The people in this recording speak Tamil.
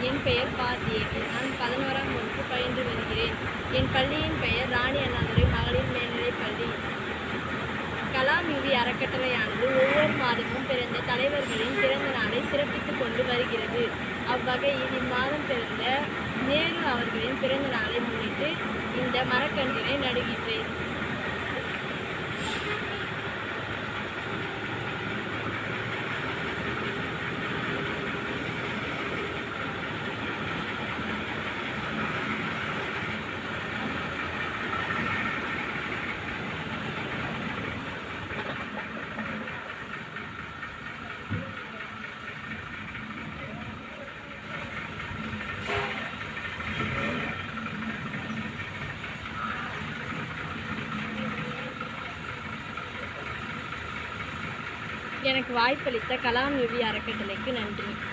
என் பெயர் பார்த்தியேவி. நான் 11ஆம் வகுப்பு பயின்று வருகிறேன். என் பள்ளியின் பெயர் ராணி அண்ணாதுரை மகளிர் மேல்நிலைப் பள்ளி. கலாம் நிதி அறக்கட்டளையானது ஒவ்வொரு மாதமும் பிறந்த தலைவர்களின் பிறந்த நாளை சிறப்பித்துக் கொண்டு வருகிறது. அவ்வகையில் இம்மாதம் பிறந்த நேரு அவர்களின் பிறந்த நாளை முன்னிட்டு இந்த மரக்கன்றினை நடுகின்றேன். எனக்கு வாய்ப்பளித்த கலாம் நிதி அறக்கட்டளைக்கு நன்றி.